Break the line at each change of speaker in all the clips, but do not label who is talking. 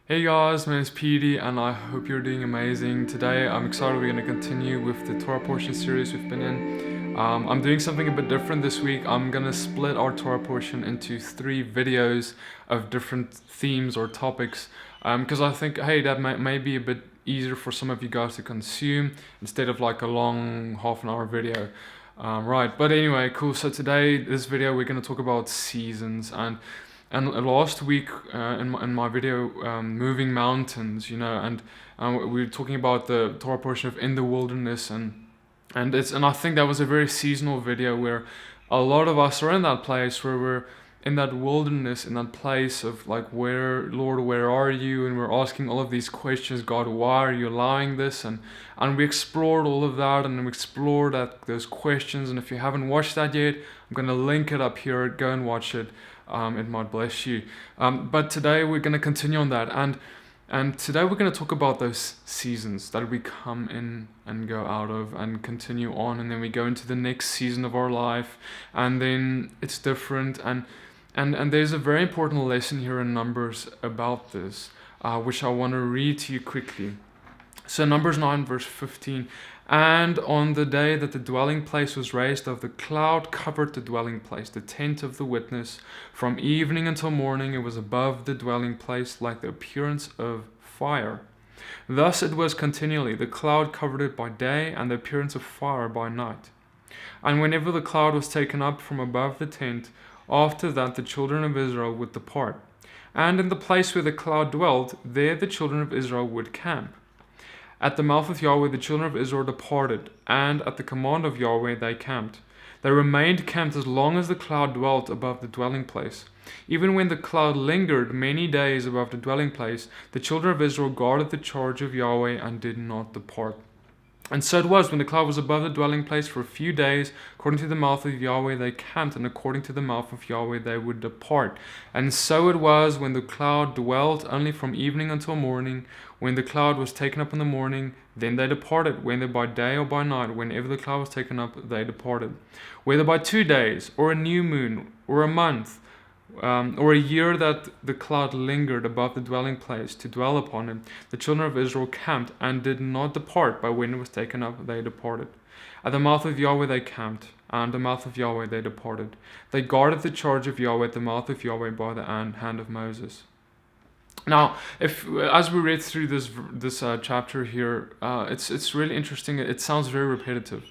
Hey guys, my name is Petey and I hope you're doing amazing. Today I'm excited we're going to continue with the Torah Portion series we've been in. I'm doing something a bit different this week. I'm going to split our Torah Portion into 3 videos of different themes or topics because I think, hey, that may be a bit easier for some of you guys to consume instead of like a long half an hour video. Right, but anyway, cool. So today, this video, we're going to talk about seasons. And last week in my video, moving mountains, and we were talking about the Torah portion of in the wilderness, and I think that was a very seasonal video where a lot of us are in that place where we're in that wilderness, in that place of like, where, Lord, where are you? And we're asking all of these questions. God, why are you allowing this? And we explored all of that, and we explored those questions. And if you haven't watched that yet, I'm going to link it up here. Go and watch it. It might bless you. But today we're going to continue on that. And today we're going to talk about those seasons that we come in and go out of and continue on. And then we go into the next season of our life. And then it's different. And there's a very important lesson here in Numbers about this, which I want to read to you quickly. So Numbers 9 verse 15. And on the day that the dwelling place was raised up, the cloud covered the dwelling place, the tent of the witness. From evening until morning it was above the dwelling place like the appearance of fire. Thus it was continually. The cloud covered it by day, and the appearance of fire by night. And whenever the cloud was taken up from above the tent, after that the children of Israel would depart. And in the place where the cloud dwelt, there the children of Israel would camp. At the mouth of Yahweh the children of Israel departed, and at the command of Yahweh they camped. They remained camped as long as the cloud dwelt above the dwelling place. Even when the cloud lingered many days above the dwelling place, the children of Israel guarded the charge of Yahweh and did not depart. And so it was, when the cloud was above the dwelling place for a few days, according to the mouth of Yahweh they camped, and according to the mouth of Yahweh they would depart. And so it was, when the cloud dwelt only from evening until morning. When the cloud was taken up in the morning, then they departed. Whether by day or by night, whenever the cloud was taken up, they departed. Whether by 2 days, or a new moon, or a month, or a year that the cloud lingered above the dwelling place to dwell upon it, the children of Israel camped and did not depart. By when it was taken up, they departed. At the mouth of Yahweh they camped, and the mouth of Yahweh they departed. They guarded the charge of Yahweh at the mouth of Yahweh by the hand of Moses. Now, as we read through this chapter here, it's really interesting. It sounds very repetitive.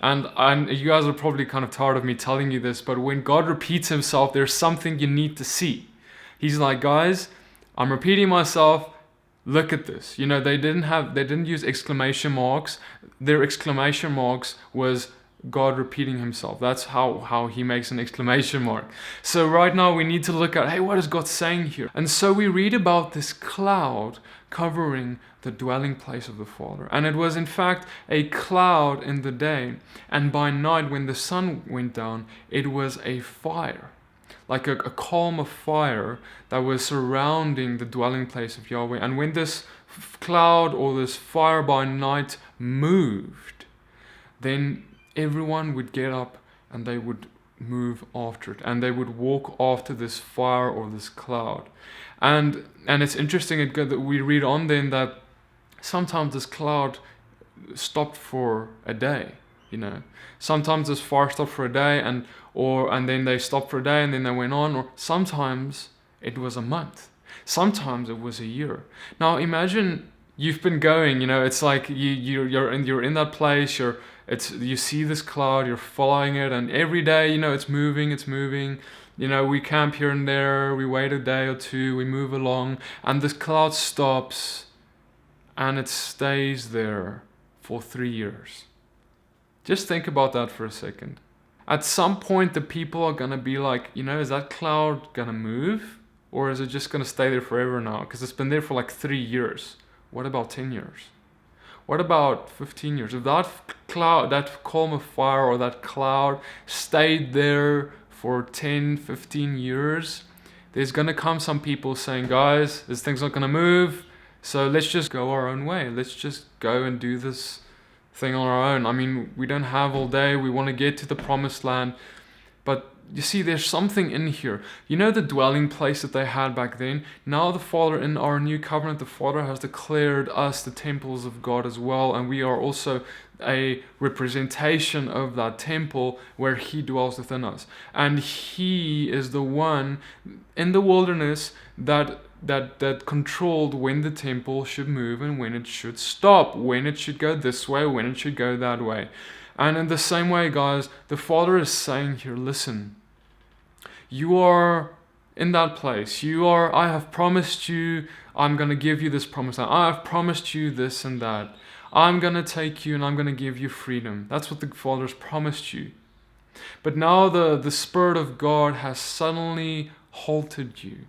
And you guys are probably kind of tired of me telling you this, but when God repeats himself, there's something you need to see. He's like, guys, I'm repeating myself. Look at this. They didn't use exclamation marks. Their exclamation marks was God repeating himself. That's how he makes an exclamation mark. So right now we need to look at, hey, what is God saying here? And so we read about this cloud covering the dwelling place of the Father. And it was in fact a cloud in the day, and by night when the sun went down, it was a fire, like a column of fire that was surrounding the dwelling place of Yahweh. And when this cloud or this fire by night moved, then everyone would get up and they would move after it, and they would walk after this fire or this cloud. And it's interesting that we read on then that sometimes this cloud stopped for a day. Sometimes this fire stopped for a day, and then they stopped for a day and then they went on. Or sometimes it was a month. Sometimes it was a year. Now imagine you've been going. It's like you're in that place. You see this cloud, you're following it, and every day, it's moving. We camp here and there, we wait a day or two, we move along, and this cloud stops, and it stays there for 3 years. Just think about that for a second. At some point, the people are going to be like, is that cloud going to move? Or is it just going to stay there forever now? Because it's been there for like 3 years. What about 10 years? What about 15 years? If that cloud, that column of fire or that cloud stayed there for 10, 15 years, there's going to come some people saying, guys, this thing's not going to move, so let's just go our own way. Let's just go and do this thing on our own. I mean, we don't have all day. We want to get to the promised land. But you see, there's something in here. You know the dwelling place that they had back then? Now the Father, in our new covenant, the Father has declared us the temples of God as well, and we are also a representation of that temple where He dwells within us. And He is the one in the wilderness that controlled when the temple should move and when it should stop, when it should go this way, when it should go that way. And in the same way, guys, the Father is saying here, listen, you are in that place. I have promised you, I'm going to give you this promise. I have promised you this and that. I'm going to take you and I'm going to give you freedom. That's what the Father's promised you. But now the Spirit of God has suddenly halted you.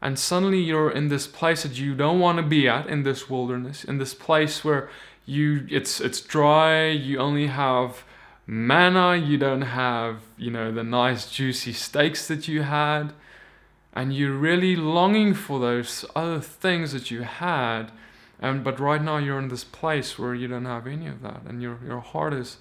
And suddenly you're in this place that you don't want to be at, in this wilderness, in this place where it's dry, you only have manna, you don't have, the nice juicy steaks that you had, and you're really longing for those other things that you had, but right now you're in this place where you don't have any of that, and your heart is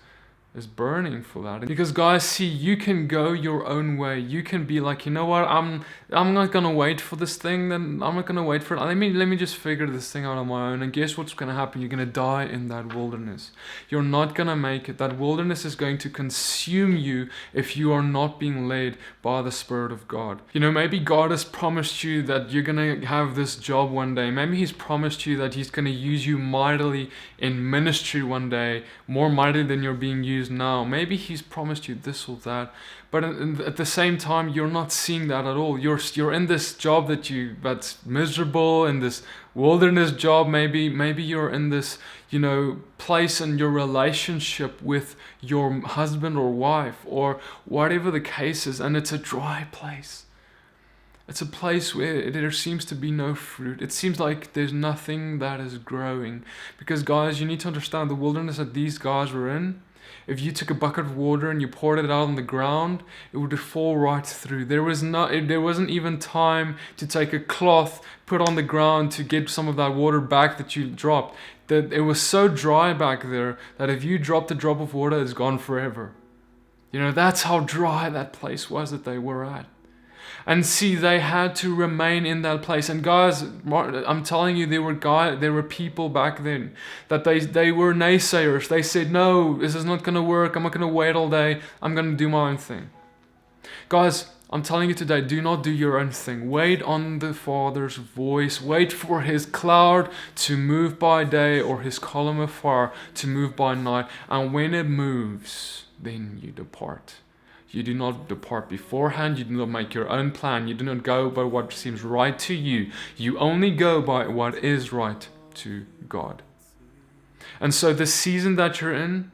burning for that. Because guys, see, you can go your own way. You can be like, you know what, I'm not gonna wait for this thing, then I'm not gonna wait for it. Let me just figure this thing out on my own. And guess what's gonna happen? You're gonna die in that wilderness. You're not gonna make it. That wilderness is going to consume you if you are not being led by the Spirit of God. Maybe God has promised you that you're gonna have this job one day. Maybe He's promised you that He's gonna use you mightily in ministry one day, more mightily than you're being used now. Maybe He's promised you this or that, but at the same time you're not seeing that at all. You're in this job that's miserable, in this wilderness job. Maybe you're in this place in your relationship with your husband or wife or whatever the case is, and it's a dry place. It's a place where there seems to be no fruit. It seems like there's nothing that is growing. Because guys, you need to understand the wilderness that these guys were in. If you took a bucket of water and you poured it out on the ground, it would fall right through. There wasn't even time to take a cloth, put on the ground to get some of that water back that you dropped. It was so dry back there that if you dropped a drop of water, it's gone forever. That's how dry that place was that they were at. And see, they had to remain in that place. And guys, I'm telling you, there were people back then that they were naysayers. They said, no, this is not going to work. I'm not going to wait all day. I'm going to do my own thing. Guys, I'm telling you today, do not do your own thing. Wait on the Father's voice. Wait for His cloud to move by day or His column of fire to move by night. And when it moves, then you depart. You do not depart beforehand. You do not make your own plan. You do not go by what seems right to you. You only go by what is right to God. And so this season that you're in,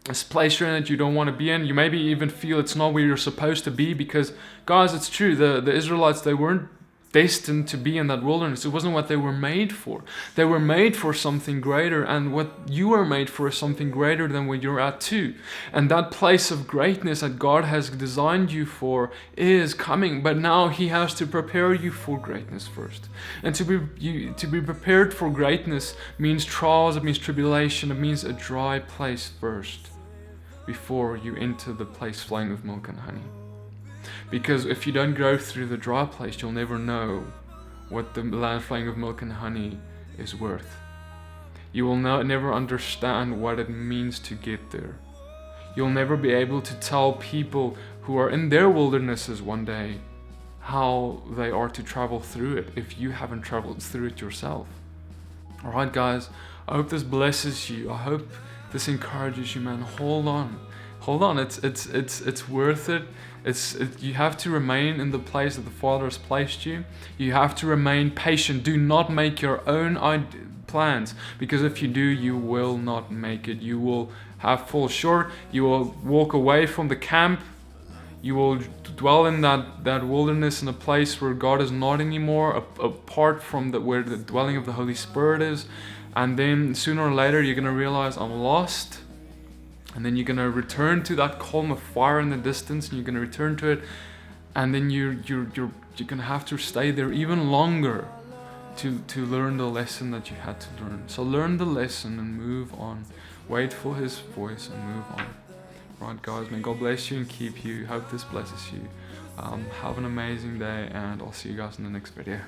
this place you're in that you don't want to be in, you maybe even feel it's not where you're supposed to be, because, guys, it's true. The Israelites, they weren't destined to be in that wilderness. It wasn't what they were made for. They were made for something greater, and what you are made for is something greater than what you're at too. And that place of greatness that God has designed you for is coming, but now He has to prepare you for greatness first. And to be prepared for greatness means trials, it means tribulation, it means a dry place first before you enter the place flowing with milk and honey. Because if you don't go through the dry place, you'll never know what the land flowing with milk and honey is worth. You will never understand what it means to get there. You'll never be able to tell people who are in their wildernesses one day how they are to travel through it if you haven't traveled through it yourself. Alright guys, I hope this blesses you. I hope this encourages you, man. Hold on. It's worth it. You have to remain in the place that the Father has placed you. You have to remain patient. Do not make your own plans, because if you do, you will not make it. You will fall short. You will walk away from the camp. You will dwell in that wilderness, in a place where God is not anymore, apart from where the dwelling of the Holy Spirit is. And then sooner or later, you're going to realize, I'm lost. And then you're going to return to that column of fire in the distance, and you're going to return to it. And then you're going to have to stay there even longer to learn the lesson that you had to learn. So learn the lesson and move on. Wait for His voice and move on. Right, guys, may God bless you and keep you. Hope this blesses you. Have an amazing day, and I'll see you guys in the next video.